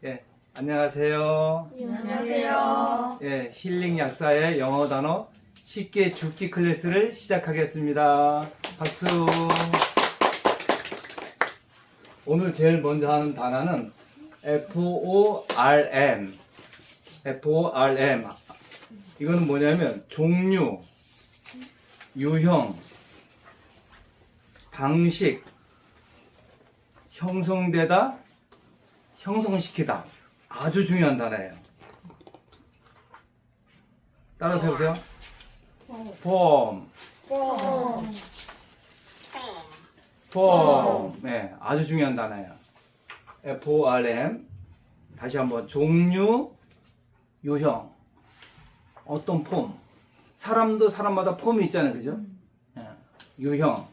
예, 안녕하세요. 안녕하세요. 예, 힐링 약사의 영어 단어 쉽게 죽기 클래스를 시작하겠습니다. 박수. 오늘 제일 먼저 하는 단어는 FORM. FORM. 이거는 뭐냐면 종류, 유형, 방식, 형성되다, 형성시키다. 아주 중요한 단어예요. 따라서 해보세요. form, form. 네, 아주 중요한 단어예요. FORM. 다시 한번 종류, 유형. 어떤 폼. 사람도 사람마다 폼이 있잖아요, 그죠? 예, 유형,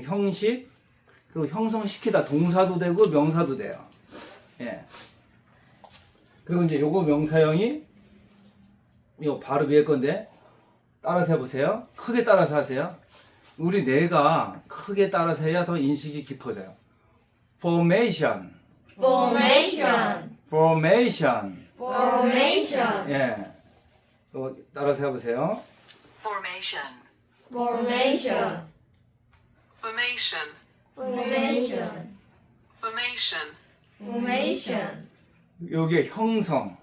형식, 그리고 형성시키다. 동사도 되고 명사도 돼요. 예. 그리고 이제 요거 명사형이 이거 바로 위에 건데 따라서 해보세요. 크게 따라서 하세요. 우리 뇌가 크게 따라서 해야 더 인식이 깊어져요. formation, Formation. formation. Formation. 예. 이거 따라서 해보세요. Formation. Formation. Formation. Formation. Formation. Formation. 요게 형성.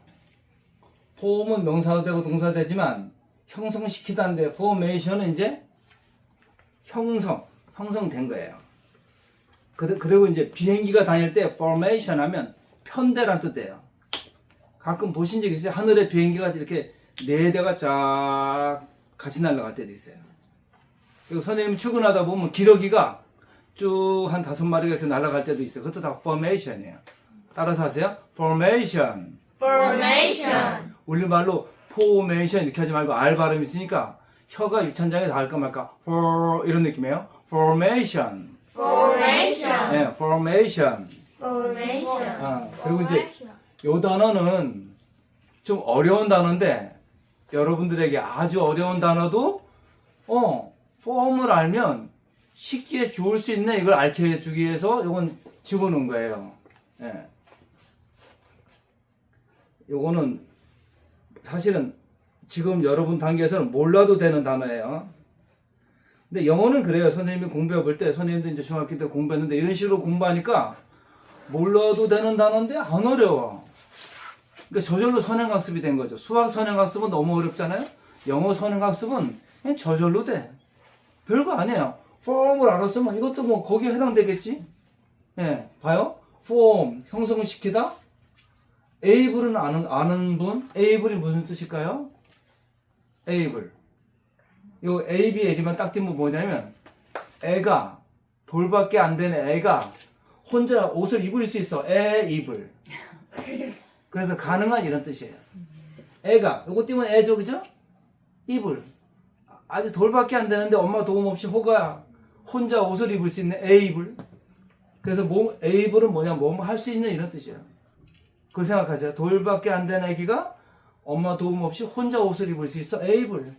폼은 명사도 되고 동사도 되지만 형성시키다인데 formation은 이제 형성된 거예요. 그리고 이제 비행기가 다닐 때 formation 하면 편대란 뜻이에요. 가끔 보신 적 있어요? 하늘에 비행기가 이렇게 네 대가 쫙 같이 날아갈 때도 있어요. 그리고 선생님 출근하다 보면 기러기가 쭉 한 5마리가 이렇게 날아갈 때도 있어요. 그것도 다 formation이에요. 따라서 하세요. formation. Formation. 우리말로 formation 이렇게 하지 말고 R 발음이 있으니까 혀가 유천장에 닿을까 말까 for 이런 느낌이에요. formation. Formation. 네, formation. Formation. 그리고 이제 요 단어는 좀 어려운 단어인데 여러분들에게 아주 어려운 단어도 form을 알면 쉽게 주울 수 있네 이걸 알게 해주기 위해서 요건 집어넣은 거예요. 예. 요거는 사실은 지금 여러분 단계에서는 몰라도 되는 단어예요. 근데 영어는 그래요. 선생님이 공부해 볼 때 선생님도 이제 중학교 때 공부했는데 이런 식으로 공부하니까 몰라도 되는 단어인데 안 어려워. 그러니까 저절로 선행학습이 된 거죠. 수학 선행학습은 너무 어렵잖아요. 영어 선행학습은 그냥 저절로 돼. 별거 아니에요. form을 알았으면 이것도 뭐 거기에 해당되겠지. 예, 봐요. form 형성시키다. able은 아는 분. able이 무슨 뜻일까요? able. 요 ab 얘기만 딱 띄면 뭐냐면 애가 돌밖에 안 되는 애가 혼자 옷을 입을 수 있어. able. 그래서 가능한 이런 뜻이에요. 애가 요거 띄면 애죠, 그죠? able. 아직 돌밖에 안 되는데 엄마 도움 없이 호가 혼자 옷을 입을 수 있는 able. 그래서 able은 뭐냐, 뭐 할 수 있는 이런 뜻이에요. 그거 생각하세요. 돌밖에 안 되는 아기가 엄마 도움 없이 혼자 옷을 입을 수 있어. able.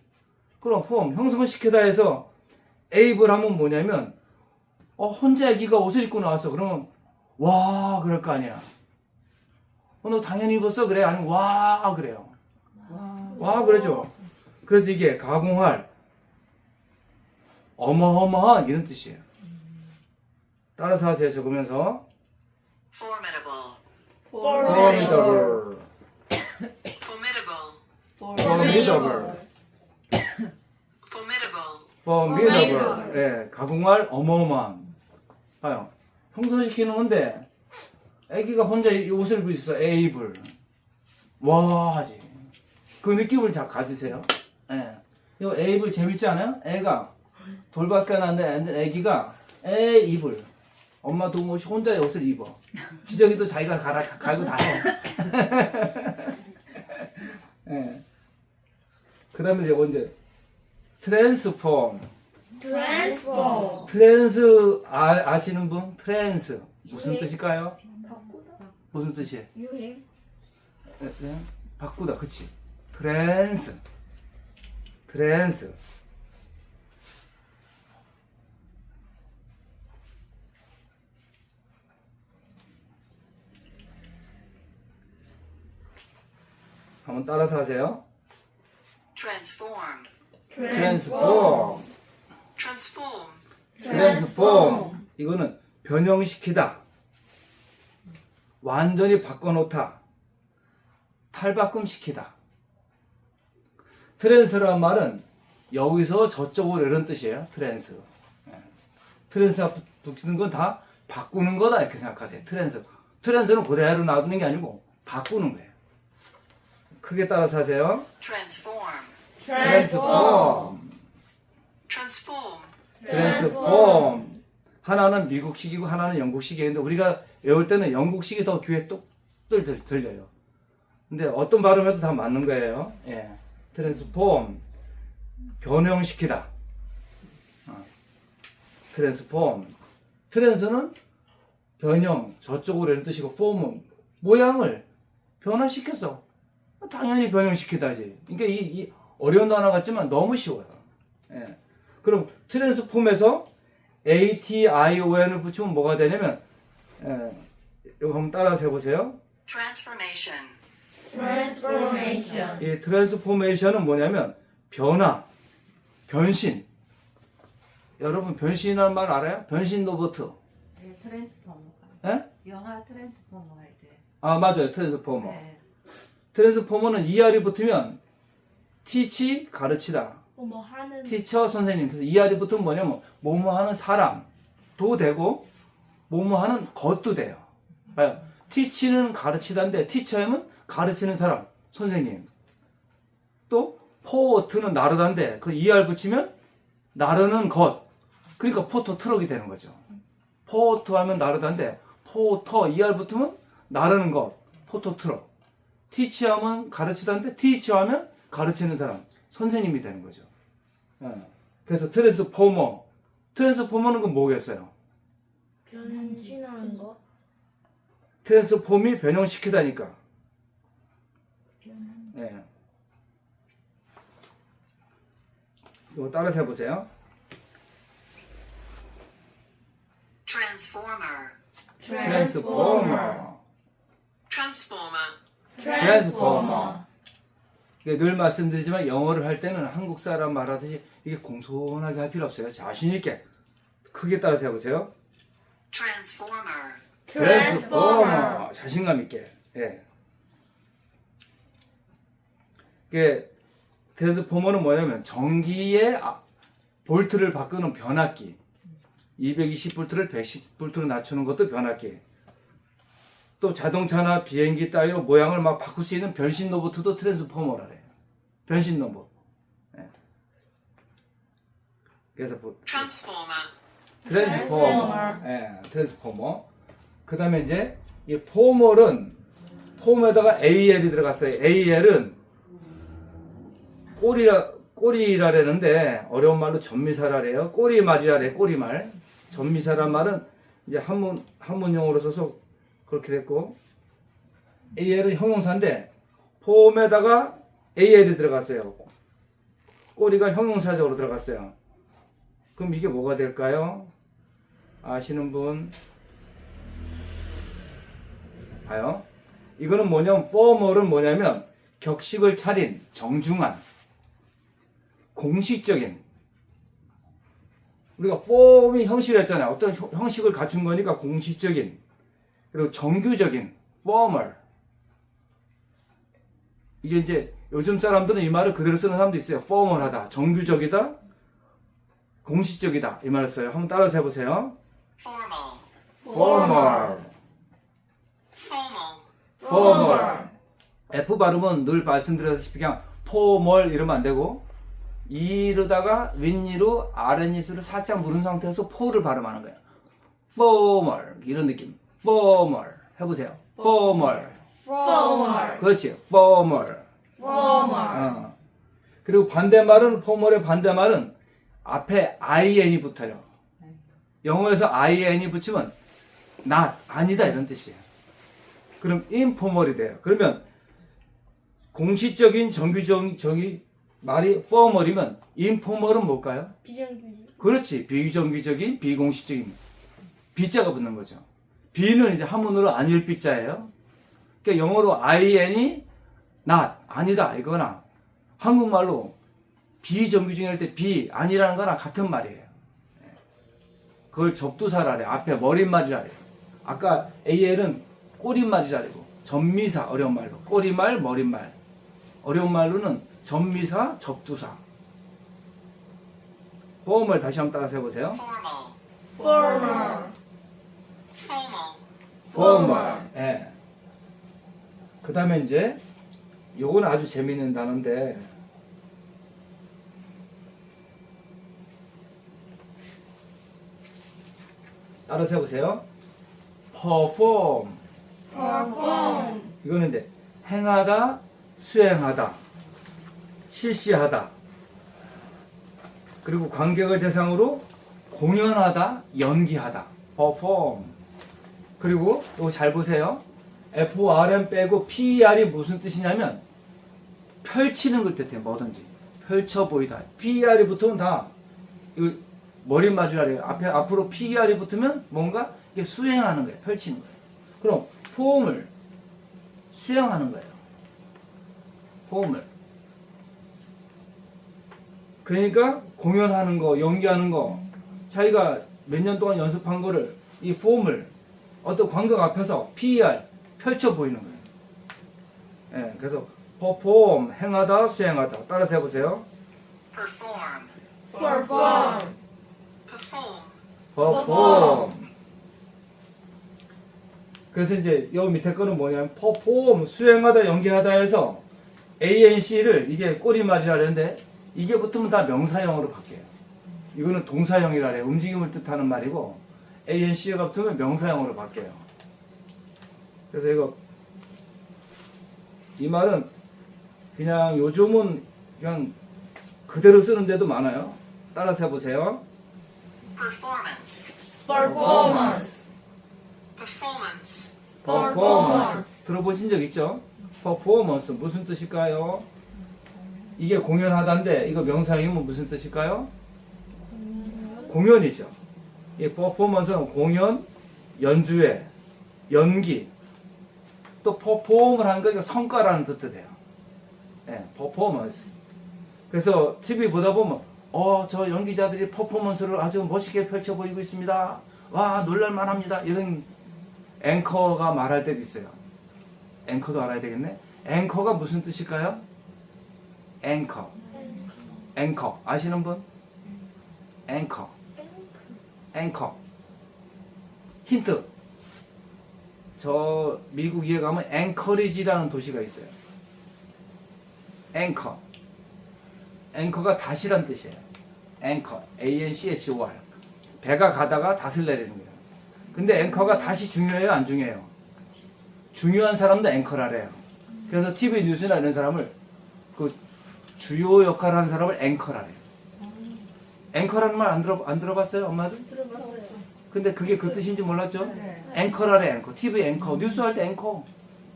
그럼 form, 형성을 시키다 해서 able 하면 뭐냐면 혼자 아기가 옷을 입고 나왔어. 그러면 와 그럴 거 아니야. 너 당연히 입었어? 그래? 아니면 와 그래요. 와 그러죠. 그래서 이게 가공할 어마어마한 이런 뜻이에요. 따라서 하세요. 적으면서 Formidable. formidable, Formidable. formidable, Formidable. formidable. 예, 가공할 어마어마한. 봐요. 형성시키는 건데 애기가 혼자 이 옷을 입을 수 있어. able. 와 하지. 그 느낌을 다 가지세요. 예. 이거 able 재밌지 않아요? 애가 돌밖에 안 되는 애기가 able. 엄마 도움 없이 혼자 옷을 입어. 기저귀도 자기가 갈고 다 해. 예. 그 다음에 이제 이제 transform. Transform. 트랜스 아시는 분? 트랜스 무슨 뜻일까요? 무슨 뜻이에요? 유행. 네? 바꾸다, 그치? 트랜스. 한번 따라서 하세요. transformed, transform. transform, transform. 이거는 변형시키다. 완전히 바꿔놓다. 탈바꿈시키다. 트랜스라는 말은 여기서 저쪽으로 이런 뜻이에요. 트랜스. 트랜스가 붙이는 건 다 바꾸는 거다 이렇게 생각하세요. 트랜스. 트랜스는 그대로 놔두는 게 아니고 바꾸는 거예요. 크게 따라서 하세요. transform, transform, transform, 트랜스폼. 하나는 미국식이고 하나는 영국식이는데 우리가 외울 때는 영국식이 더 귀에 뚝 들려요. 근데 어떤 발음해도 다 맞는 거예요. 예. 트랜스폼. 변형시키다. 트랜스폼. 트랜스는 변형, 저쪽으로 이런 뜻이고, 폼은 모양을 변화시켰어. 당연히 변형시키다지. 그러니까 이 어려운 단어 같지만 너무 쉬워요. 예. 그럼 트랜스폼에서 ATION을 붙이면 뭐가 되냐면, 이거 한번 따라서 해보세요. transformation, transformation, 이 트랜스포메이션은 뭐냐면 변화, 변신. 여러분 변신이라는 말 알아요? 변신 로봇. 네, 트랜스포머가. 예? 영화 트랜스포머 할 때. 아 맞아요. 트랜스포머. 네. 트랜스포머는 ER이 붙으면 teach 가르치다. 뭐 하는 teacher 선생님. 그래서 ER이 붙으면 뭐냐면 뭐뭐 하는 사람도 되고 뭐뭐 하는 것도 돼요. teach는 가르치다인데 teacher는 가르치는 사람, 선생님. 또 포트는 나르다인데 그 ER 붙이면 나르는 것. 그러니까 포터 트럭이 되는 거죠. 포트 하면 나르다인데 포터 ER 붙으면 나르는 것. 포터 트럭. teach 하면 가르치다인데 teacher 하면 가르치는 사람, 선생님이 되는 거죠. 그래서 트랜스포머. 트랜스포머는 그 뭐겠어요? 변신하는 거, 트랜스폼이 변형시키다니까. 네. 이거 따라서 해보세요. transformer, 트랜스포머. transformer, transformer, 이게 늘 말씀드리지만 영어를 할 때는 한국 사람 말하듯이 이게 공손하게 할 필요 없어요. 자신 있게 크게 따라서 해보세요. transformer, 트랜스포머. 자신감 있게. 예. 이게 트랜스포머는 뭐냐면 전기의 볼트를 바꾸는 변압기. 220볼트를 110볼트로 낮추는 것도 변압기. 또 자동차나 비행기 따위로 모양을 막 바꿀 수 있는 변신 로봇도 트랜스포머라 그래요. 변신 로봇. 예. 그래서 transformer, 트랜스포머. 예, 트랜스포머. 그 다음에 이제 이 포멀은 폼에다가 AL이 들어갔어요. AL은 꼬리라라는데 어려운 말로 전미사라래요. 꼬리말이라래. 꼬리말. 전미사란 말은 이제 한문용어로 써서 그렇게 됐고, AL은 형용사인데 폼에다가 AL이 들어갔어요. 꼬리가 형용사적으로 들어갔어요. 그럼 이게 뭐가 될까요? 아시는 분? 봐요. 이거는 뭐냐면 formal은 뭐냐면 격식을 차린, 정중한, 공식적인. 우리가 form이 형식을 했잖아요. 어떤 형식을 갖춘 거니까 공식적인, 그리고 정규적인, formal. 이게 이제 요즘 사람들은 이 말을 그대로 쓰는 사람도 있어요. formal하다, 정규적이다, 공식적이다. 이 말을 써요. 한번 따라서 해보세요. formal, formal. formal, formal. F 발음은 늘 말씀드렸다시피 그냥 formal 이러면 안 되고 이르다가 윗니로 아랫입술을 살짝 무른 상태에서 포를 발음하는 거예요. formal 이런 느낌. formal 해보세요. formal. formal, 그렇지. formal. formal, 그리고 반대말은 formal의 반대말은 앞에 in이 붙어요. 영어에서 in이 붙이면 not 아니다 이런 뜻이에요. 그럼 informal이 돼요. 그러면 공식적인 정규적인 말이 formal이면 informal은 뭘까요? 비정규직, 그렇지. 비정규적인 비공식적인 B자가 붙는 거죠. B는 이제 한문으로 아닐 B자예요. 그러니까 영어로 in이 not, 아니다 이거나 한국말로 비정규직일 할 때 비, 아니라는 거나 같은 말이에요. 그걸 접두사라래. 앞에 머릿말이라래. 아까 AL은 꼬릿말이라고. 전미사 어려운 말로. 꼬리말, 머릿말. 어려운 말로는 전미사, 접두사. 보험을 다시 한번 따라서 해보세요. Formal. formal, Formal. formal. 예. 그 다음에 이제 요거는 아주 재밌는 단어인데 따라서 해보세요. perform. perform, 이거는 이제 행하다, 수행하다, 실시하다. 그리고 관객을 대상으로 공연하다, 연기하다. perform. 그리고 이거 잘 보세요. FORM 빼고 PER이 무슨 뜻이냐면 펼치는 걸 뜻해요. 뭐든지. 펼쳐 보이다. PER이 붙으면 다 이거 머릿말이라래요. 앞으로 PER이 붙으면 뭔가 이게 수행하는 거예요. 펼치는 거예요. 그럼 포옹을 수행하는 거예요. 포옹을. 그러니까 공연하는 거, 연기하는 거, 자기가 몇 년 동안 연습한 거를 이 폼을 어떤 관객 앞에서 PER 펼쳐 보이는 거예요. 예, 그래서 perform 행하다, 수행하다. 따라서 해보세요. Perform. perform, Perform. perform. 그래서 이제 여기 밑에 거는 뭐냐면 perform 수행하다, 연기하다 해서 ANC를 이게 꼬리말이라 그러는데 이게 붙으면 다 명사형으로 바뀌어요. 이거는 동사형이라 해요. 움직임을 뜻하는 말이고 ANC가 붙으면 명사형으로 바뀌어요. 그래서 이거 이 말은 그냥 요즘은 그냥 그대로 쓰는 데도 많아요. 따라서 해보세요. Performance. performance, Performance. 퍼포먼스 들어보신 적 있죠? 퍼포먼스 무슨 뜻일까요? 이게 공연하다인데 이거 명사형이면 무슨 뜻일까요? 공연이죠. 이 퍼포먼스는 공연, 연주회, 연기 또 퍼포먼을 하는 거 이거 성과라는 뜻도 돼요. 예, 퍼포먼스. 그래서 TV 보다 보면 저 연기자들이 퍼포먼스를 아주 멋있게 펼쳐 보이고 있습니다. 와 놀랄만합니다. 이런 앵커가 말할 때도 있어요. 앵커도 알아야 되겠네. 앵커가 무슨 뜻일까요? 앵커. 앵커 아시는 분? 앵커. 앵커. 힌트. 저 미국 위에 가면 앵커리지라는 도시가 있어요. 앵커. 앵커가 닷이란 뜻이에요. 앵커. ANCHOR. 배가 가다가 닷을 내리는 거예요. 근데 앵커가 닷이 중요해요? 안 중요해요? 중요한 사람도 앵커라래요. 그래서 TV 뉴스나 이런 사람을 그 주요 역할을 하는 사람을 앵커라래요. 앵커라는 말 안 들어봤어요? 엄마들? 들어봤어요. 근데 그게 그 뜻인지 몰랐죠? 네. 앵커라래 앵커. TV 앵커. 뉴스 할 때 앵커.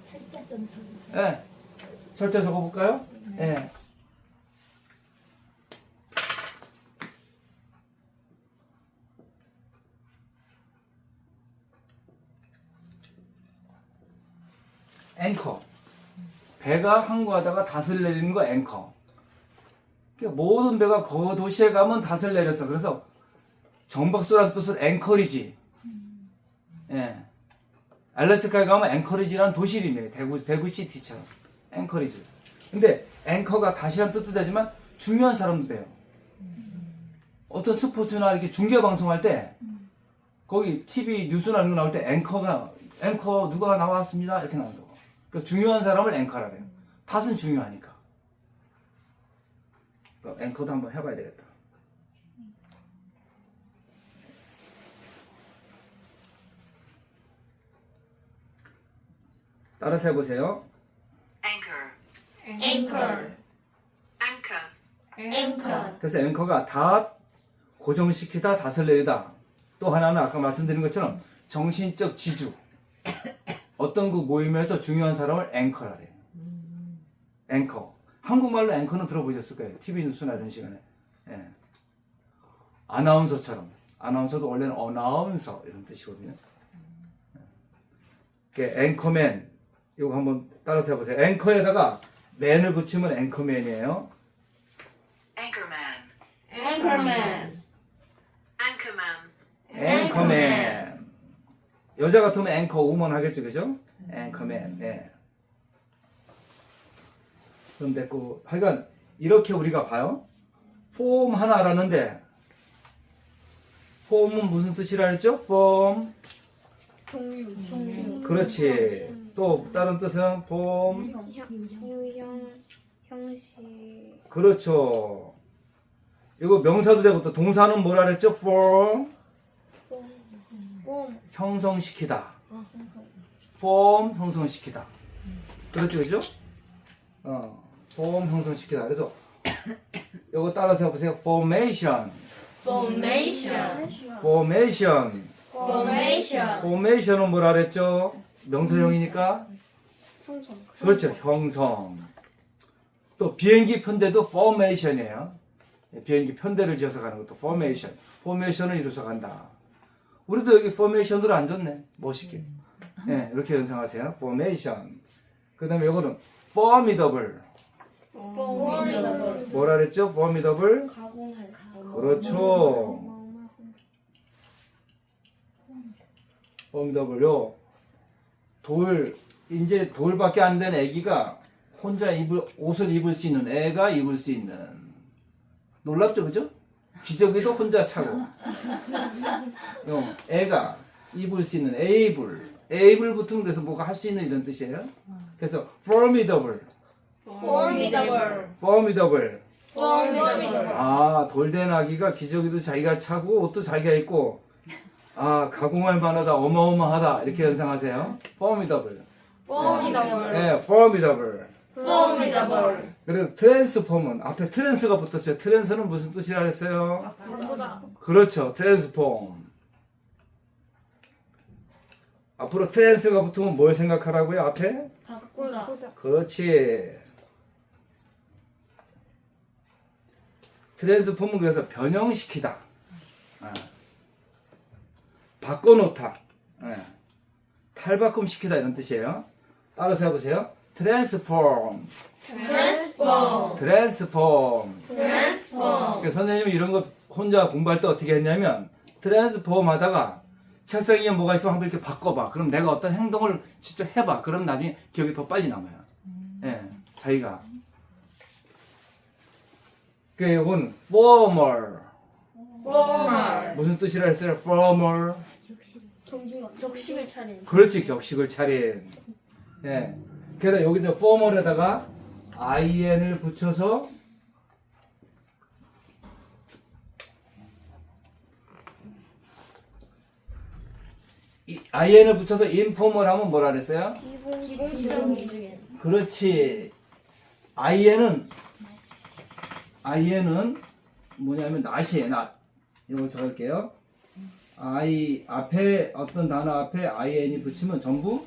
살짝 좀 서주세요. 예. 철자 적어볼까요? 예. 앵커. 배가 항구하다가 닷을 내리는 거 앵커. 그러니까 모든 배가 그 도시에 가면 닷을 내렸어. 그래서 정박소라는 뜻을 앵커리지. 예. 알래스카에 가면 앵커리지라는 도시 이름이에요. 대구 시티처럼. 앵커리지. 근데 앵커가 닷이라는 뜻도 되지만 중요한 사람도 돼요. 어떤 스포츠나 이렇게 중계 방송할 때 거기 TV 뉴스나 이런 거 나올 때 앵커 누가 나왔습니다. 이렇게 나온다고. 그러니까 중요한 사람을 앵커라 그래요. 닷은 중요하니까. 그러니까 앵커도 한번 해봐야 되겠다. 따라서 해보세요. Anchor. anchor, Anchor. anchor, 그래서 앵커가 닷, 고정시키다, 닷을 내리다. 또 하나는 아까 말씀드린 것처럼 정신적 지주. 어떤 그 모임에서 중요한 사람을 앵커라래요. 앵커. 한국말로 앵커는 들어보셨을 거예요. TV 뉴스나 이런 시간에. 예. 아나운서처럼. 아나운서도 원래는 어나운서 이런 뜻이거든요. 앵커맨. 이거 한번 따라서 해보세요. 앵커에다가 man을 붙이면 앵커맨이에요. Anchorman. Anchorman. Anchorman. 앵커맨. 여자 같으면 앵커 우먼 하겠죠, 그죠? 앵커맨. 네. 그럼 됐고, 하여간 이렇게 우리가 봐요. 폼 하나 알았는데, 폼은 무슨 뜻이라 했죠? 폼. 종류. 그렇지. 또 다른 뜻은 폼. 유형. 형식. 그렇죠. 이거 명사도 되고 또 동사는 뭐라 그랬죠? form. 봄. 형성시키다. form 형성시키다. 그렇죠, 그죠? form 형성시키다. 그래서 이거 따라서 해보세요. formation. Formation. formation. Formation. formation은 뭐라 그랬죠? 명사형이니까. 형성. 그렇죠. 형성. 또 비행기 편대도 formation이에요. 비행기 편대를 지어서 가는 것도 formation. formation을 이루어서 간다. 우리도 여기 formation으로 안 줬네. 멋있게. 네, 이렇게 연상하세요. formation. 그 다음에 이거는 formidable. Formidable. 뭐라 그랬죠? formidable. 가공할. 그렇죠. formidable요. 이제 돌밖에 안 된 애기가 혼자 옷을 입을 수 있는, 애가 입을 수 있는. 놀랍죠, 그죠? 기저귀도 혼자 차고. 애가 입을 수 있는, able 붙으면 돼서 뭐가 할 수 있는 이런 뜻이에요. 그래서 formidable. Formidable. formidable. Formidable. 아, 돌된 아기가 기저귀도 자기가 차고 옷도 자기가 입고, 아, 가공할 만하다, 어마어마하다 이렇게 연상하세요. formidable. Formidable. 네, formidable. Formidable. 그래서 transform은 앞에 트랜스가 붙었어요. 트랜스는 무슨 뜻이라 그랬어요? 바꾸다. 그렇죠. transform. 앞으로 트랜스가 붙으면 뭘 생각하라고요? 앞에? 바꾸다. 그렇지. 트랜스폼은 그래서 변형시키다. 바꿔놓다. 탈바꿈시키다 이런 뜻이에요. 따라서 해보세요. transform. Transform. transform. Transform. 그러니까 선생님이 이런 거 혼자 공부할 때 어떻게 했냐면 트랜스폼 하다가 책상 위에 뭐가 있으면 한번 이렇게 바꿔봐. 그럼 내가 어떤 행동을 직접 해봐. 그럼 나중에 기억이 더 빨리 남아요. 예, 자기가. 그 이건 former. Former. 무슨 뜻이라 했어요? former. 격식을 차린. 그렇지, 격식을 차린. 예. 그래서 여기다 former에다가 in을 붙여서 in을 붙여서 informal 하면 뭐라 그랬어요? 비공식적인. 그렇지. in은 뭐냐면 낫이에요. 낫. 이거 적을게요. 앞에 어떤 단어 앞에 in이 붙이면 전부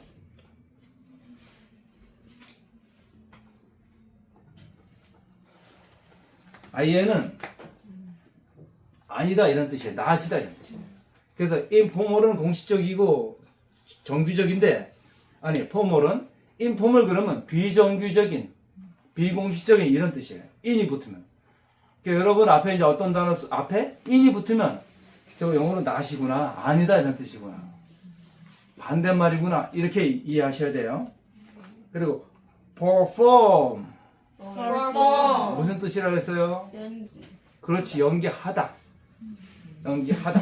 in은 아니다 이런 뜻이에요. 낫이다 이런 뜻이에요. 그래서 informal은 공식적이고 정규적인데 아니 formal은 informal 그러면 비정규적인 비공식적인 이런 뜻이에요. in이 붙으면. 그러니까 여러분 앞에 이제 어떤 단어 앞에 in이 붙으면 저 영어로 not이구나 아니다 이런 뜻이구나 반대말이구나 이렇게 이해하셔야 돼요. 그리고 perform Perform. 무슨 뜻이라 그랬어요? 연기. 그렇지 연기하다 연기하다.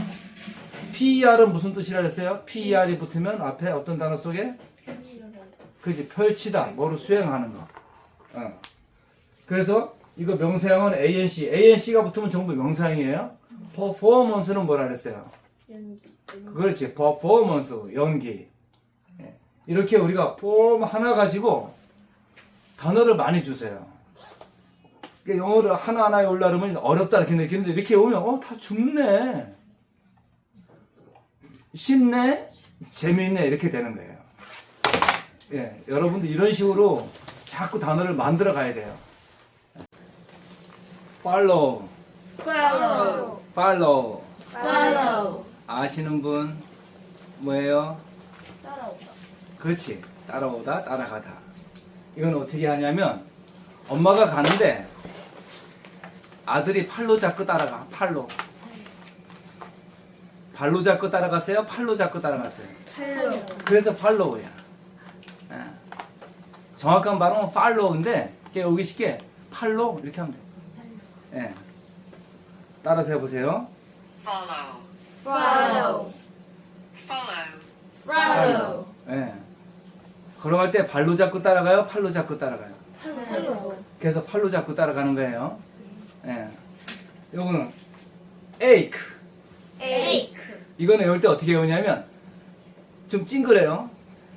PER은 무슨 뜻이라 그랬어요? PER이 붙으면 앞에 어떤 단어 속에 그렇지 펼치다 뭐로 수행하는 거. 그래서 이거 명사형은 ANC가 붙으면 전부 명사형이에요. performance는 뭐라 그랬어요? 연기. 그렇지 performance 연기. 예. 이렇게 우리가 form 하나 가지고 단어를 많이 주세요. 그러니까 영어를 하나하나에 올라오면 어렵다 이렇게 느끼는데 이렇게 오면 다 죽네 쉽네 재미있네 이렇게 되는 거예요. 예, 여러분들 이런 식으로 자꾸 단어를 만들어 가야 돼요. follow Follow. follow Follow. 아시는 분 뭐예요? 따라오다. 그렇지 따라오다 따라가다. 이건 어떻게 하냐면 엄마가 가는데 아들이 팔로 잡고 따라가. 팔로. 발로 잡고 따라갔어요? 팔로 잡고 따라갔어요? 팔로. 그래서 팔로우야. 예. 정확한 발음은 팔로우인데 여기 쉽게 팔로 이렇게 하면 돼. 예. 따라서 해보세요. Follow. Follow. Follow. Follow. 예. 걸어갈 때 발로 잡고 따라가요? 팔로 잡고 따라가요? 팔로. 그래서 팔로 잡고 따라가는 거예요. 예. 요거는 ache. Ache. 이거는 외울 때 어떻게 외우냐면 좀 찡그래요.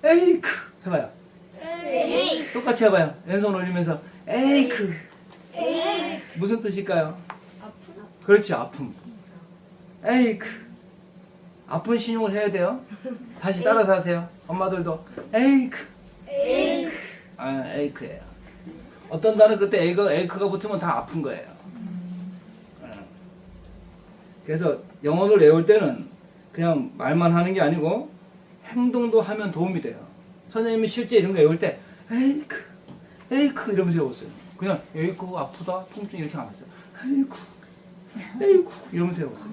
ache 해봐요. Ache. 똑같이 해봐요. 왼손 올리면서 ache. Ache. 무슨 뜻일까요? 아픈. 그렇지, 아픔. ache. 아픈 신용을 해야 돼요. 다시 따라서 하세요. 엄마들도 ache. Ache. 아, ache예요. 어떤 단어 그때 ache가 붙으면 다 아픈 거예요. 그래서 영어를 외울 때는 그냥 말만 하는 게 아니고 행동도 하면 도움이 돼요. 선생님이 실제 이런 거 외울 때 에이크 에이크 이러면서 외웠어요. 그냥 에이크 아프다 통증 이렇게 안 했어요. 에이크 에이크 이러면서 외웠어요.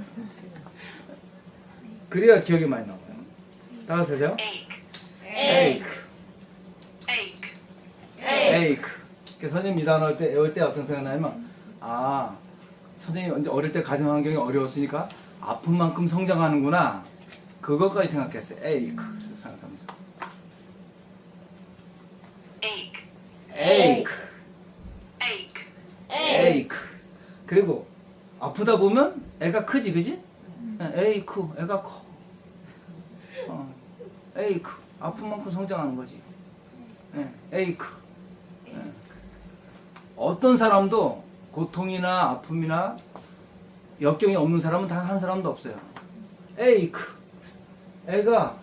그래야 기억이 많이 나와요. 따라서 하세요. Ache. 에이크 Ache. 에이크. 그래서 선생님 이 단어 외울 때 어떤 생각 나냐면 아 선생님이 이제 어릴 때 가정 환경이 어려웠으니까 아픈 만큼 성장하는구나. 그것까지 생각했어요. 에이크 생각하면서. Ache. 에이크. Ache. 에이크. 그리고 아프다 보면 애가 크지, 그지? 에이크, 애가 커. 에이크. 아픈 만큼 성장하는 거지. 에이크. 어떤 사람도 고통이나 아픔이나 역경이 없는 사람은 단 한 사람도 없어요. 에이크. 애가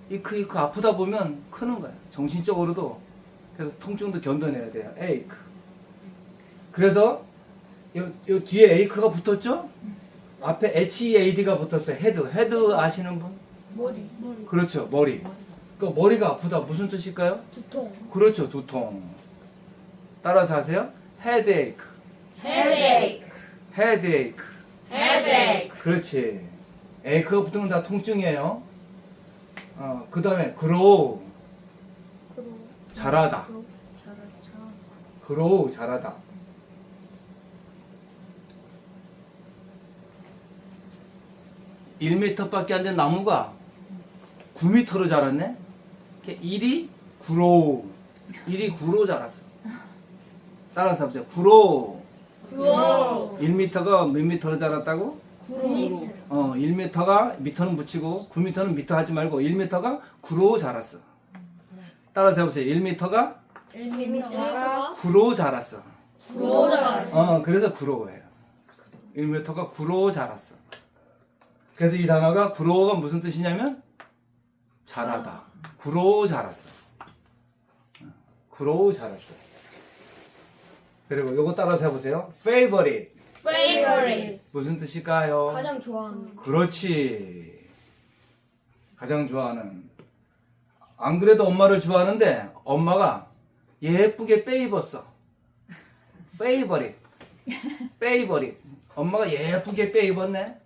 이크 아프다 보면 크는 거야. 정신적으로도. 그래서 통증도 견뎌내야 돼요. 에이크. 그래서 요 뒤에 에이크가 붙었죠? 앞에 HEAD가 붙었어요. 헤드 아시는 분? 머리. 그렇죠. 머리. 그 머리가 아프다 무슨 뜻일까요? 두통. 그렇죠. 두통. 따라서 하세요. 헤드에이크. Headache. 헤드에이크. Headache. 그렇지. 에이크가 붙은 건 다 통증이에요. 그 다음에 grow. 잘하다. grow 잘하다. 1m밖에 안 된 나무가 9m로 자랐네? 일이 grow. 일이 grow 자랐어. 따라서 해보세요. grow. grow. 1m가 몇 미터로 자랐다고? 9m. 1m가 미터는 붙이고 9m는 미터 하지 말고 1m가 grow 자랐어. 따라서 해보세요. 1m가 1m가 grow 자랐어. grow. 그래서 grow예요. 1m가 grow 자랐어. 그래서 이 단어가 grow가 무슨 뜻이냐면 자라다. grow 자랐어. grow 자랐어. 그리고 요거 따라서 해보세요. favorite. Favorite. 무슨 뜻일까요? 가장 좋아하는. 그렇지. 가장 좋아하는. 안 그래도 엄마를 좋아하는데 엄마가 예쁘게 빼입었어. favorite. favorite. 엄마가 예쁘게 빼입었네.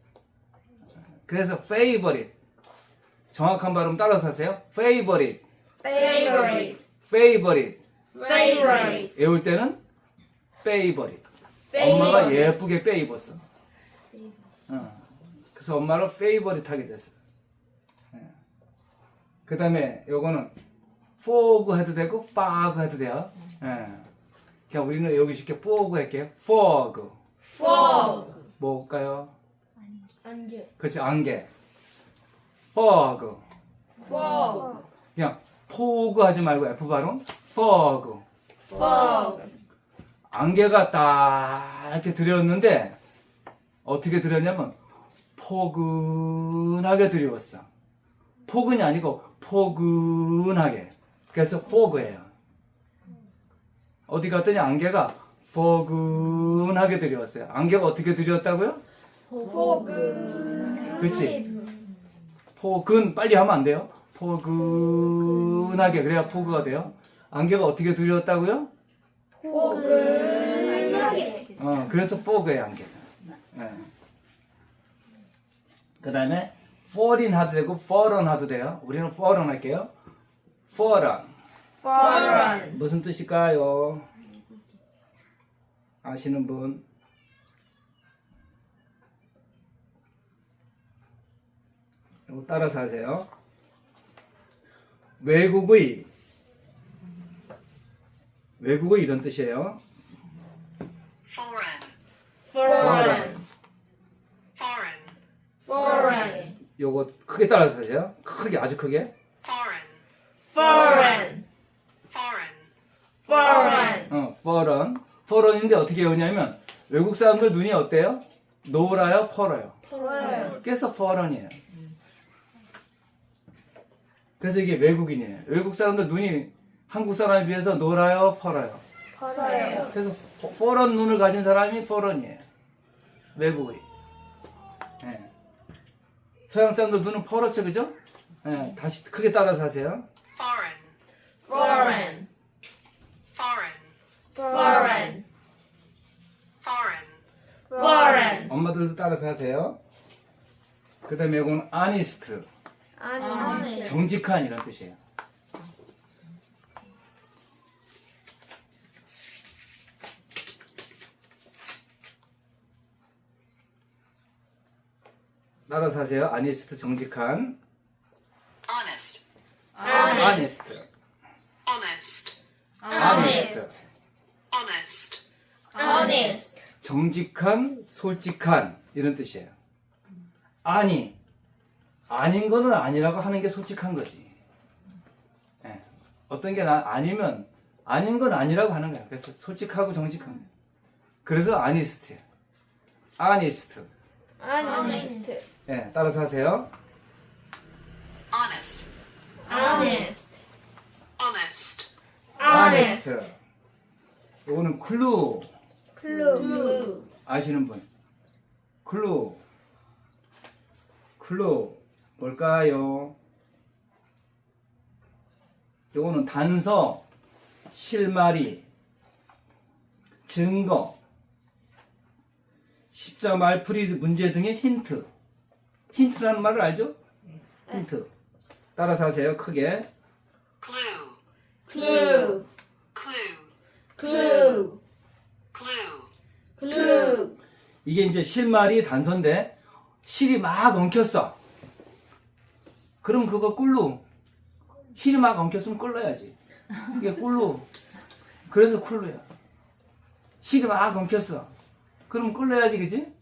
그래서 favorite. 정확한 발음 따라서 하세요. favorite. Favorite. favorite. Favorite. 외울 때는 favorite. Favorite. 엄마가 예쁘게 빼입었어. 그래서 엄마를 favorite 하게 됐어. 그 다음에 요거는 fog 해도 되고 fog 해도 돼요. 그냥 우리는 여기 쉽게 fog 할게요. fog. Fog. 뭘까요? 안개. 그렇지, 안개. fog. Fog. 그냥 fog 하지 말고 F 발음. fog. Fog. 안개가 딱 이렇게 들였는데 어떻게 들였냐면 포근하게 들이웠어. 포근이 아니고 포근하게. 그래서 fog예요. 어디 갔더니 안개가 포근하게 들이웠어요. 안개가 어떻게 들이웠다고요? 포근. 그렇지. 포근 빨리 하면 안 돼요. 포근하게 그래야 포그가 돼요. 안개가 어떻게 들이웠다고요? 포근하게. 그래서 fog의 안개. 그 다음에 falling 하도 되고 fallen 하도 돼요. 우리는 fallen 할게요. fallen. foreign. 무슨 뜻일까요? 아시는 분? 이거 따라서 하세요. 외국의 이런 뜻이에요. Foreign. foreign. Foreign. foreign. 요거 크게 따라서 하세요. 크게, 아주 크게. Foreign. foreign. Foreign. foreign. foreign. foreign인데 어떻게 외우냐면 외국 사람들 눈이 어때요? 노라요, 펄어요. foreign. 그래서 foreign이에요. 그래서 이게 외국인이에요. 외국 사람들 눈이 한국 사람에 비해서 노라요, 펄어요. foreign. 그래서 foreign 눈을 가진 사람이 foreign이에요. 외국인. 예. 서양 사람들 눈은 펄었죠, 그죠? 예. 다시 크게 따라서 하세요. Foreign. foreign. Foreign. foreign. Foreign. foreign. 엄마들도 따라서 하세요. 그 다음에 이건 honest, honest. 정직한 이런 뜻이에요. 따라서 하세요. honest, 정직한. Honest. honest, Honest. honest. Honest. honest. 정직한, 솔직한 이런 뜻이에요. 아니, 아닌 거는 아니라고 하는 게 솔직한 거지. 예. 어떤 게 아니면 아닌 건 아니라고 하는 거야. 그래서 솔직하고 정직한 거야. 그래서 honest예요. honest. honest. 예, 따라서 하세요. Honest. honest. Honest. honest. 이거는 clue. clue. 아시는 분? clue. clue. 뭘까요? 이거는 단서, 실마리, 증거, 십자 말풀이 문제 등의 힌트. 힌트라는 말을 알죠? 힌트. 따라서 하세요. 크게. Clue. clue. Clue. clue. Clue. clue. 이게 이제 실말이 단서인데 실이 막 엉켰어. 그럼 그거 꿀로. 실이 막 엉켰으면 꿀러야지. 이게 꿀로. 그래서 꿀로야. 실이 막 엉켰어. 그럼 꿀러야지, 그지?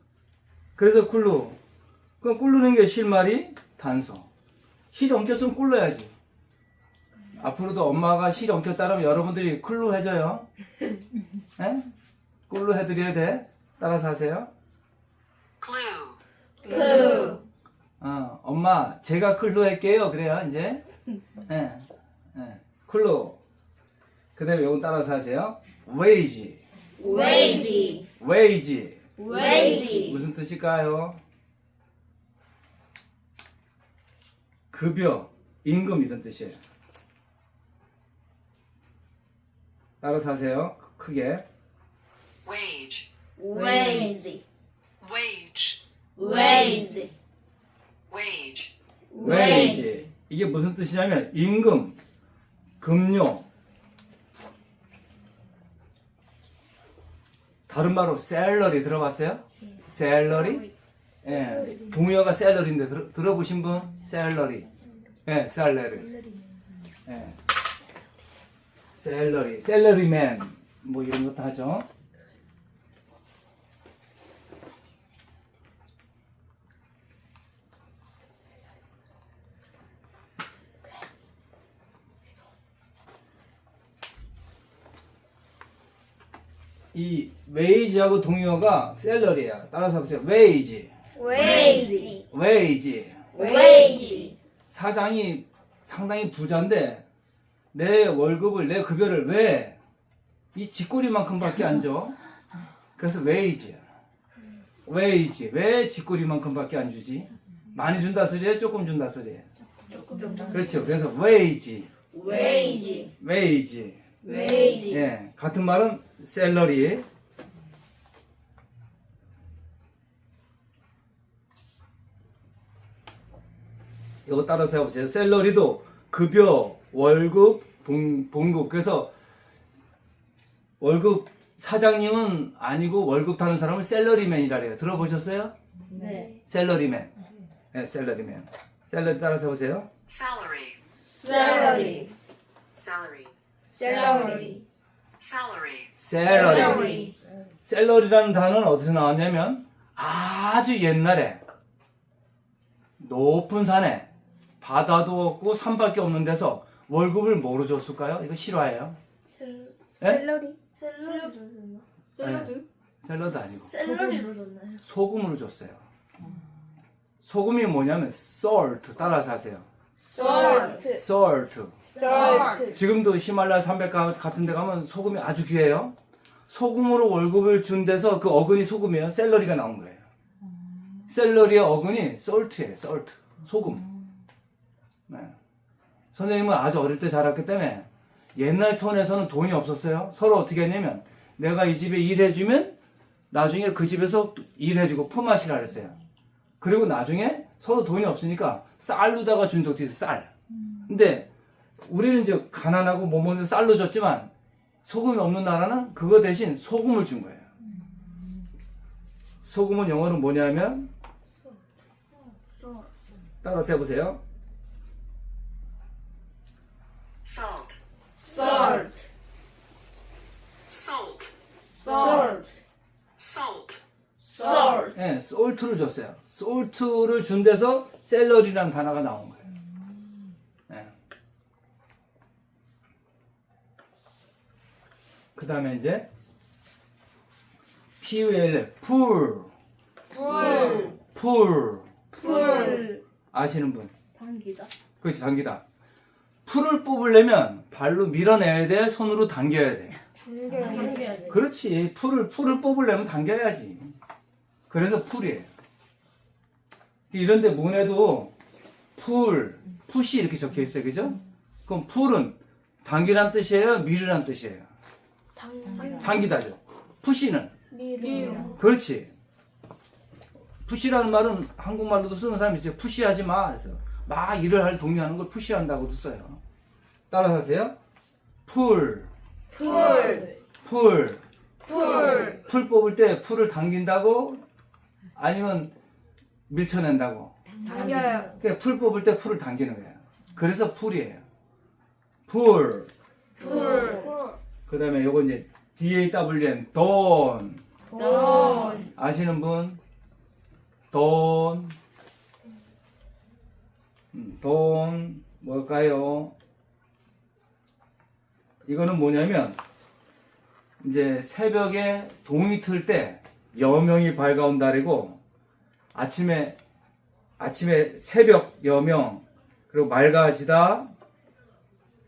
그래서 꿀로. 그럼 꿀르는 게 실말이 단서. 실이 엉켰으면 꿀러야지. 앞으로도 엄마가 실이 엉켰다면 여러분들이 꿀로 해줘요. 에? 꿀로 해드려야 돼. 따라서 하세요. Clue. clue. 엄마, 제가 클로 할게요. 그래요, 이제. 예, 클로. 그 다음에 이건 따라서 하세요. wage. wage. wage. wage. 무슨 뜻일까요? 급여, 임금 이런 뜻이에요. 따라서 하세요. 크게. Wage. wage. Wage. wage. Wage. wage. 이게 무슨 뜻이냐면 임금, 급료. 다른 말로 셀러리 들어봤어요? 셀러리? 예. 동의어가 셀러리인데 들어보신 분? 셀러리. 예, 셀러리. 예. 셀러리, 셀러리맨 뭐 이런 것도 하죠. 이 웨이지하고 동의어가 셀러리야. 따라서 해보세요. 웨이지, wage. 웨이지. wage. 사장이 상당히 부자인데 내 월급을, 내 급여를 왜 이 쥐꼬리만큼밖에 안 줘? 그래서 웨이지야. 웨이지. 왜 쥐꼬리만큼밖에 안 주지? 많이 준다 소리예요? 조금 준다 소리예요? 그렇죠. 그래서 웨이지, wage. 웨이지. wage. 예, 같은 말은 샐러리. 이거 따라서 해보세요. 샐러리도 급여, 월급, 봉급. 그래서 월급 사장님은 아니고 월급 타는 사람을 샐러리맨이라 그래요. 들어보셨어요? 네. 샐러리맨. 네, 샐러리맨. 샐러리 따라서 해보세요. Salary. Celery. Salary. Celery. Salary. 샐러리. 샐러리라는 단어는 어디서 나왔냐면 아주 옛날에 높은 산에 바다도 없고 산밖에 없는 데서 월급을 뭐로 줬을까요? 이거 실화예요. 샐러리? 샐러리 줬나? 샐러드? 샐러드 아니고 샐러리로 줬나요? 소금으로 줬어요. 소금이 뭐냐면 salt. 따라서 하세요. Salt. salt. Salt. 지금도 히말라야 산맥 같은 데 가면 소금이 아주 귀해요. 소금으로 월급을 준 데서 그 어근이 소금이에요. 샐러리가 나온 거예요. 샐러리의 어근이 salt예요. salt. 소금. 네. 선생님은 아주 어릴 때 자랐기 때문에 옛날 톤에서는 돈이 없었어요. 서로 어떻게 했냐면 내가 이 집에 일해주면 나중에 그 집에서 일해주고 품앗이라 그랬어요. 그리고 나중에 서로 돈이 없으니까 쌀로다가 준 적도 있어요. 쌀. 근데 우리는 이제 가난하고 뭐 먹는 쌀로 줬지만 소금이 없는 나라는 그거 대신 소금을 준 거예요. 소금은 영어로 뭐냐면 따라서 해보세요. Salt. Salt. Salt. Salt. Salt. Salt. 예, 솔트를 줬어요. 솔트를 준 데서 샐러리라는 단어가 나온 거예요. 예. 그 다음에 이제 PUL, 풀, 풀. 풀 풀. 아시는 분? 당기다. 그렇지, 당기다. 풀을 뽑으려면 발로 밀어내야 돼, 손으로 당겨야 돼. 당겨야 돼. 그렇지, 풀을 뽑으려면 당겨야지. 그래서 풀이에요. 이런데 문에도 풀, 푸시 이렇게 적혀 있어요, 그죠? 그럼 풀은 당기란 뜻이에요, 밀으란 뜻이에요. 당기다죠. 푸시는 미루. 그렇지. 푸시라는 말은 한국말로도 쓰는 사람이 있어요. 푸시하지 마. 그래서 막 일을 할 독려하는 걸 푸시한다고도 써요. 따라서 하세요. 풀, 풀. 풀. 풀. 풀 뽑을 때 풀을 당긴다고 아니면 밀쳐낸다고. 당겨요. 그러니까 풀 뽑을 때 풀을 당기는 거예요. 그래서 풀이에요. 풀. 풀. 그 다음에 요거 이제 DAWN, 돈. 돈. 아시는 분? 돈. 돈. 뭘까요? 이거는 뭐냐면, 이제 새벽에 동이 틀 때 여명이 밝아온 달이고, 아침에 새벽 여명, 그리고 맑아지다,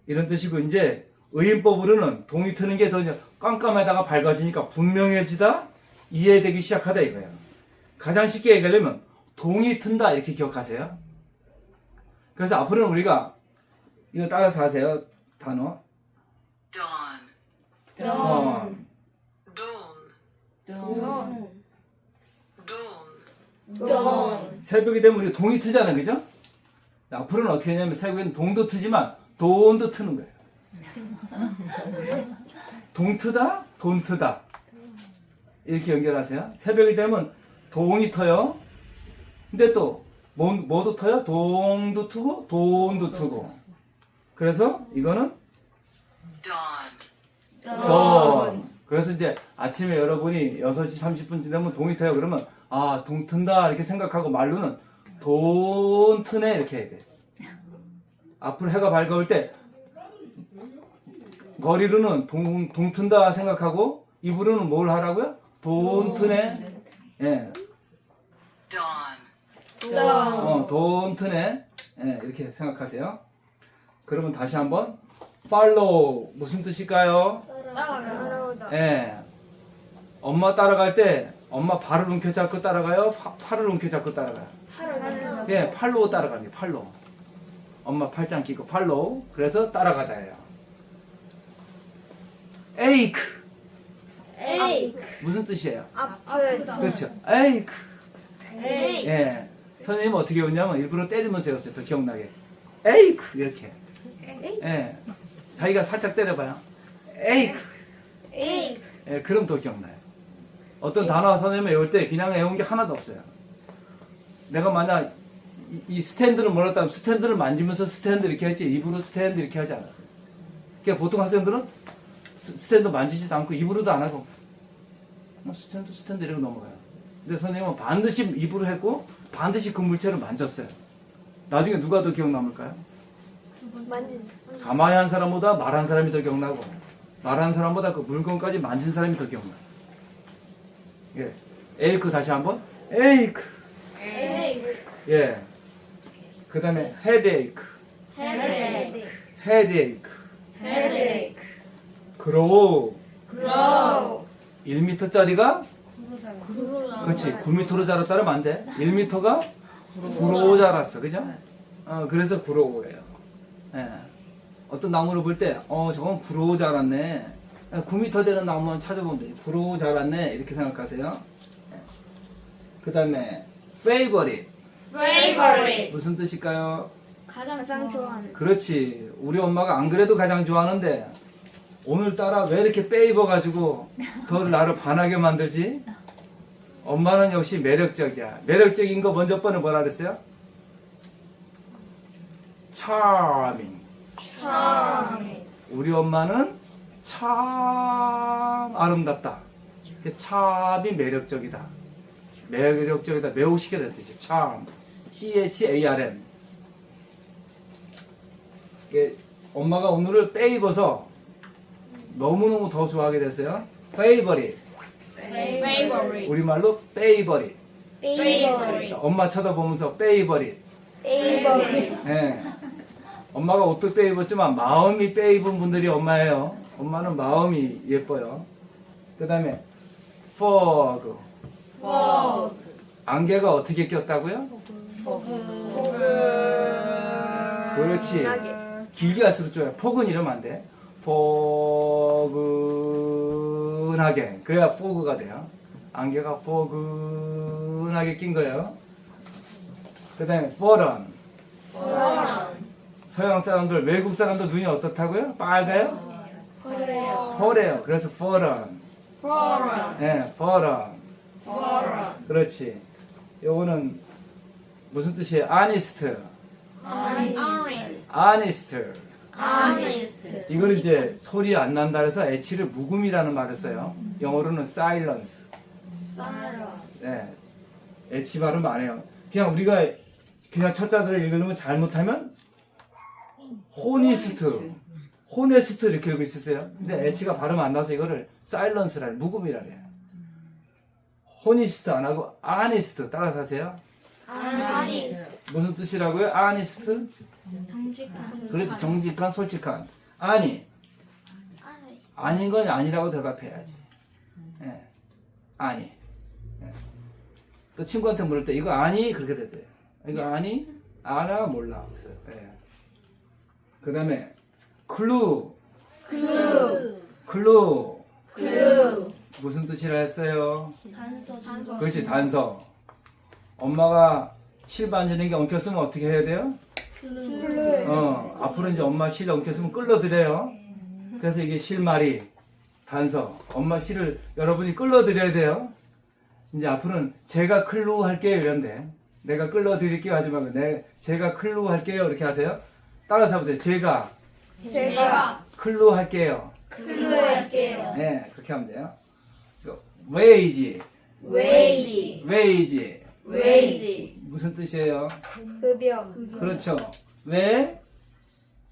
이런 뜻이고, 이제 의인법으로는 동이 트는 게 더 깜깜하다가 밝아지니까 분명해지다, 이해되기 시작하다 이거예요. 가장 쉽게 얘기하려면 동이 튼다 이렇게 기억하세요. 그래서 앞으로는 우리가 이거 따라서 하세요. 단어. Dawn. 어, Dawn. 돈. Dawn. 돈. 새벽이 되면 우리가 동이 트잖아요. 그죠? 앞으로는 어떻게 하냐면 새벽에는 동도 트지만 돈도 트는 거예요. 동 트다, 돈 트다. 이렇게 연결하세요. 새벽이 되면 동이 터요. 근데 또 뭐도 터요? 동도 트고 돈도 트고. 그래서 이거는 Dawn. 돈. 그래서 이제 아침에 여러분이 6시 30분쯤 되면 동이 터요. 그러면 아, 동 튼다 이렇게 생각하고 말로는 돈 트네 이렇게 해야 돼. 앞으로 해가 밝아올 때 머리로는 동 튼다 생각하고 입으로는 뭘 하라고요? 돈 트네. 예. Dawn. 돈 트네. 예, 이렇게 생각하세요. 그러면 다시 한번 follow 무슨 뜻일까요? 따라오다. 예. 엄마 따라갈 때 엄마 발을 움켜잡고 따라가요? 팔을 움켜잡고 따라가요? 팔을. 예, 팔로 따라가는 게 팔로. 엄마 팔짱 끼고 팔로. 그래서 따라가다예요. ache. 에이크. 무슨 뜻이에요? 아프다. 그렇죠. 에이크. 에이크. 예. 선생님은 어떻게 외웠냐면 일부러 때리면서 외웠어요. 더 기억나게. 에이크 이렇게. 예. 자기가 살짝 때려봐요. 에이크. 에이크. 예, 그럼 더 기억나요. 어떤 단어 선생님이 외울 때 그냥 외운 게 하나도 없어요. 내가 만약 이 스탠드를 몰랐다면 스탠드를 만지면서 스탠드 이렇게 했지 입으로 스탠드 이렇게 하지 않았어요. 그러니까 보통 학생들은 스탠드 만지지도 않고 입으로도 안 하고 스탠드 이러고 넘어가요. 근데 선생님은 반드시 입으로 했고 반드시 그 물체를 만졌어요. 나중에 누가 더 기억 남을까요? 만진. 가만히 한 사람보다 말한 사람이 더 기억나고 말한 사람보다 그 물건까지 만진 사람이 더 기억나요. 예. 에이크 다시 한번. 에이크. 에이크. 예. 그 다음에 헤드에이크. 헤드에이크. 헤드에이크. 헤드에이크. 그로우. 그로우. 1m짜리가 그렇지 9m로 자랐다면 안 돼. 1m가 9로 자랐어. 그죠? 그래서 9로우예요. 예. 어떤 나무를 볼 때 저건 9로 자랐네. 9m 되는 나무만 찾아보면 돼. 9로 자랐네. 이렇게 생각하세요. 그 다음에 favorite. favorite. 무슨 뜻일까요? 가장 좋아하는. 그렇지. 우리 엄마가 안 그래도 가장 좋아하는데 오늘따라 왜 이렇게 빼입어 가지고 더 나를 반하게 만들지? 엄마는 역시 매력적이야. 매력적인 거 먼저 번에 뭐라 그랬어요? charming. charming. 우리 엄마는 참 아름답다. 참이 매력적이다. 매력적이다. 매혹시키다는 뜻이에요. charm. CHARM. 엄마가 오늘을 빼입어서 너무너무 더 좋아하게 됐어요. favorite. favorite. 우리말로 favorite. favorite. 엄마 쳐다보면서 favorite. favorite. 예. 엄마가 옷도 빼입었지만 마음이 빼입은 분들이 엄마예요. 엄마는 마음이 예뻐요. 그 다음에 fog. fog. 안개가 어떻게 꼈다고요? 그렇지. 길게 갈수록 좋아요. 폭은 이러면 안 돼. 포근하게. 그래야 포그가 돼요. 안개가 포근하게 낀 거예요. 그 다음에 foreign. 서양 사람들, 외국 사람들 눈이 어떻다고요? 빨가요? 그래요. 포래요. 그래서 foreign. foreign. 네, foreign. foreign. 그렇지. 요거는 무슨 뜻이에요? honest. honest. honest. honest. 이걸 이제 소리 안 난다 해서 H를 묵음이라는 말을 써요. 영어로는 silence. silence. 네. H 발음 안 해요. 그냥 우리가 그냥 첫자들을 읽으면 잘못하면 호네스트 이렇게 읽고 있었어요. 근데 H가 발음 안 나서 이거를 silence라 해요. 묵음이라 해요. 호니스트 안 하고 honest 따라서 하세요. honest. 무슨 뜻이라고요? honest? 정직한. 그렇지. 정직한, 솔직한. 아니. 아닌 건 아니라고 대답해야지. 예. 아니. 예. 또 친구한테 물을 때 이거 아니? 그렇게 대답해요. 이거 아니? 알아? 몰라. 예. 그 다음에 clue. clue. clue. clue. 무슨 뜻이라 했어요? 단서. 그렇지. 단서. 엄마가 실 만지는 게 엉켰으면 어떻게 해야 돼요? clue. 앞으로 이제 엄마 실 엉켰으면 끌어들여요. 그래서 이게 실마리, 단서. 엄마 실을 여러분이 끌어들여야 돼요. 이제 앞으로는 제가 클루 할게요. 이런데. 내가 끌어드릴게요. 하지 말고, 제가 클루 할게요. 이렇게 하세요. 따라서 해보세요. 제가 제가 클루 할게요. clue 할게요. 네, 그렇게 하면 돼요. wage. wage. wage. wage. 무슨 뜻이에요? 급여. 그렇죠. 왜?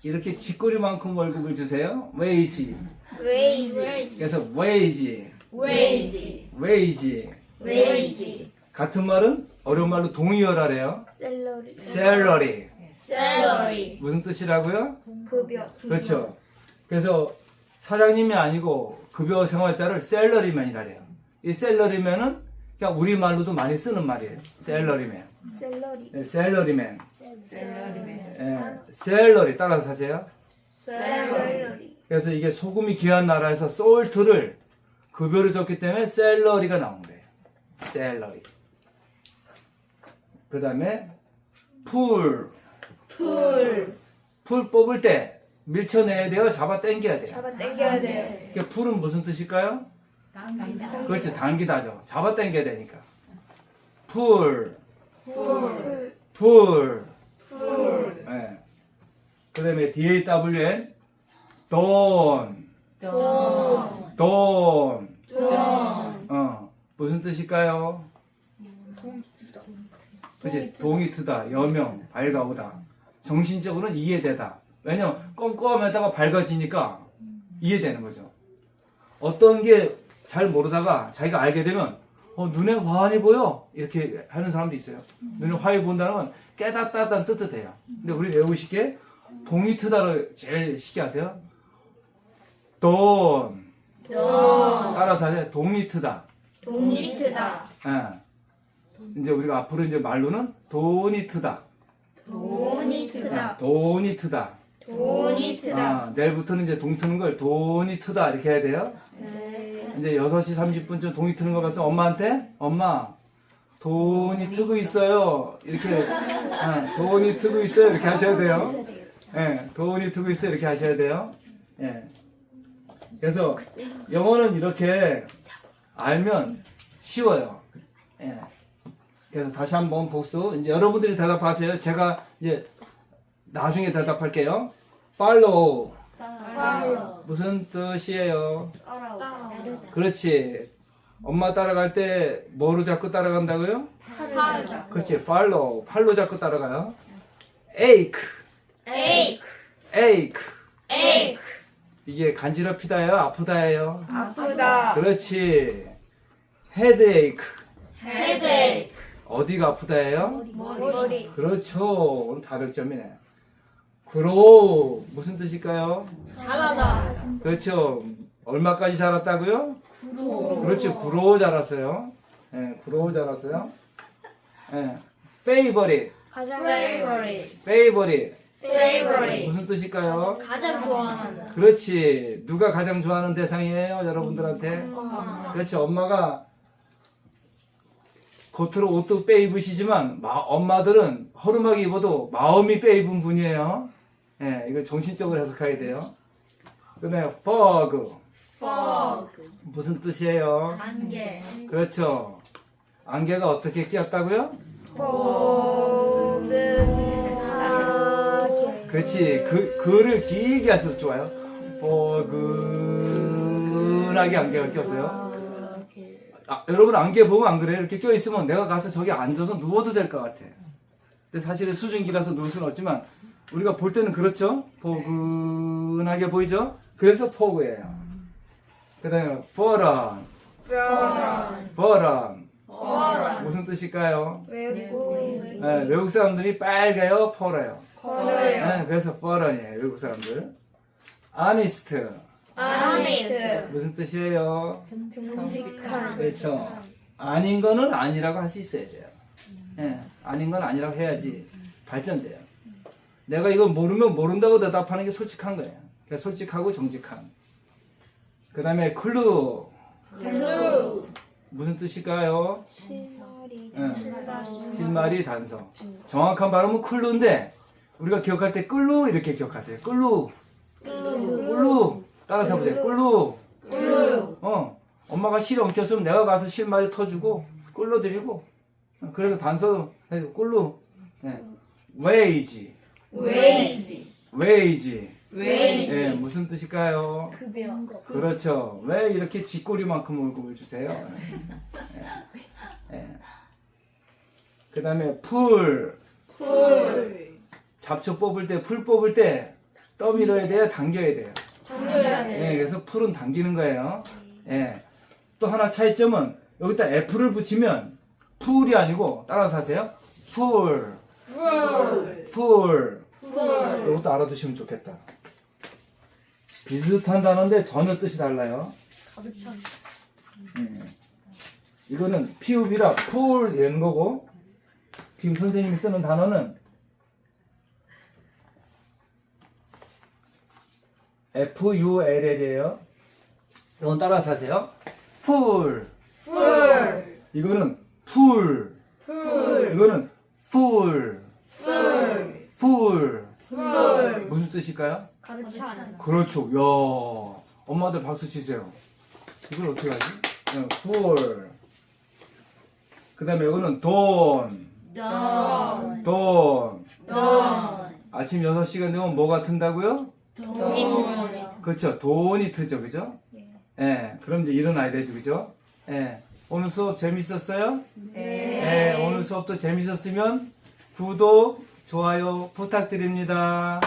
이렇게 쥐꼬리만큼 월급을 주세요? wage. wage. 그래서 wage. wage. wage. wage. 같은 말은 어려운 말로 동의어라래요. salary. salary. salary. 무슨 뜻이라고요? 급여. 그렇죠. 그래서 사장님이 아니고 급여 생활자를 셀러리맨이라래요. 이 셀러리맨은 그냥 우리말로도 많이 쓰는 말이에요. 셀러리맨. salary. 네, 셀러리맨. salary. 예, 셀러리 따라서 하세요. salary. 그래서 이게 소금이 귀한 나라에서 솔트를 급여를 줬기 때문에 셀러리가 나온 거예요. 셀러리. 그 다음에 풀 뽑을 때 밀쳐내야 돼요? 잡아 당겨야 돼요? 잡아 당겨야 돼. 그러니까 풀은 무슨 뜻일까요? 당기다. 그렇지, 당기다죠. 잡아 당겨야 되니까. 풀. 네. 그 다음에 DAWN 돈. 무슨 뜻일까요? 그치, 동이 트다, 여명, 밝아오다. 정신적으로는 이해되다. 왜냐면 껌껌하다가 밝아지니까 이해되는 거죠. 어떤 게 잘 모르다가 자기가 알게 되면 눈에 환히 보여 이렇게 하는 사람도 있어요. 눈에 환히 본다는 건 깨닫다는 뜻도 돼요. 근데 우리 외우고 쉽게 동이 트다를 제일 쉽게 하세요. 돈. 따라서 하세요. 동이 트다. 동리트다. 예. 이제 우리가 앞으로 이제 말로는 돈이 트다. 돈이 트다. 돈이 트다. 돈이 트다. 내일부터는 이제 동 트는 걸 돈이 트다 이렇게 해야 돼요. 네. 이제 6시 30분쯤 동이 트는 거 봤어. 엄마한테 엄마 돈이 트고 있어요. 이렇게 돈이 트고 있어요. 이렇게 하셔야 돼요. 예, 돈이 트고 있어요. 이렇게 하셔야 돼요. 예. 그래서 영어는 이렇게 알면 쉬워요. 예. 그래서 다시 한번 복수. 이제 여러분들이 대답하세요. 제가 이제 나중에 대답할게요. follow. 무슨 뜻이에요? 그렇지. 엄마 따라갈 때 뭐로 자꾸 따라간다고요? 그렇지. follow. 팔로 자꾸 따라가요. ache. ache. 이게 간지럽히다예요? 아프다예요? 아프다. 그렇지. headache. 헤드에이크. 어디가 아프다예요? 머리. 그렇죠. 오늘 다백점이네. grow. 무슨 뜻일까요? 자라다. 그렇죠. 얼마까지 자랐다고요? 그렇지. grow 자랐어요. 예, grow 자랐어요. 예. favorite. 가장 favorite. favorite. 무슨 뜻일까요? 가장 좋아하는. 그렇지. 누가 가장 좋아하는 대상이에요? 여러분들한테. 그렇죠. 엄마가 겉으로 옷도 빼입으시지만 엄마들은 허름하게 입어도 마음이 빼입은 분이에요. 예, 이거 정신적으로 해석해야 돼요. 그 다음에 fog. 무슨 뜻이에요? 안개. 그렇죠. 안개가 어떻게 끼었다고요? 그렇지. 글을 길게 하셔서 좋아요. 포근하게 안개가 꼈어요. 여러분 안개 보면 안 그래요? 이렇게 껴있으면 내가 가서 저기 앉아서 누워도 될 것 같아. 근데 사실은 수증기라서 누울 수는 없지만 우리가 볼 때는 그렇죠? 포근하게 보이죠? 그래서 포그예요. 그 다음에 fallen. 무슨 뜻일까요? 네, 외국 사람들이 빨개요? 펄어요? 네, 그래서 fallen이에요. 외국 사람들. honest. 무슨 뜻이에요? 정직한. 그렇죠. 아닌 거는 아니라고 할 수 있어야 돼요. 예, 아닌 건 아니라고 해야지 발전돼요. 내가 이걸 모르면 모른다고 대답하는 게 솔직한 거예요. 그러니까 솔직하고 정직한. 그 다음에 clue. 무슨 뜻일까요? 실마리 단서. 정확한 발음은 clue인데 우리가 기억할 때 끌루 이렇게 기억하세요. 끌루. 따라서 해보세요. 끌루. 엄마가 실 엉켰으면 내가 가서 실마리 터주고 끌러드리고 그래서 단서 해서 끌루. 네. wage. 예, 무슨 뜻일까요? 그렇죠. 왜 이렇게 쥐꼬리만큼 월급을 주세요? 그 다음에 풀. 잡초 뽑을 때, 풀 뽑을 때 떠밀어야 돼요? 당겨야 돼요? 예, 그래서 풀은 당기는 거예요. 예. 또 하나 차이점은 여기다 F를 붙이면 풀이 아니고 따라서 하세요. 풀. 이것도 알아두시면 좋겠다. 비슷한 단어인데 전혀 뜻이 달라요. 이거는 피읍이라 풀 되는 거고 지금 선생님이 쓰는 단어는 FULL이에요. 이건 따라서 하세요. full. 풀. 이거는 풀. 풀. 이거는 full. 풀. full. 풀. 무슨 뜻일까요? 가득 차는. 그렇죠. 야, 엄마들 박수 치세요. 이걸 어떻게 하지? full. 그 다음에 이거는 don. 돈. don. 돈. 아침 6시가 되면 뭐가 튼다고요? 돈. 그렇죠. 돈이 트죠. 그죠? 예. 그럼 이제 일어나야 되죠. 그죠? 예. 오늘 수업 재밌었어요? 네. 예. 오늘 수업도 재밌었으면 구독, 좋아요 부탁드립니다.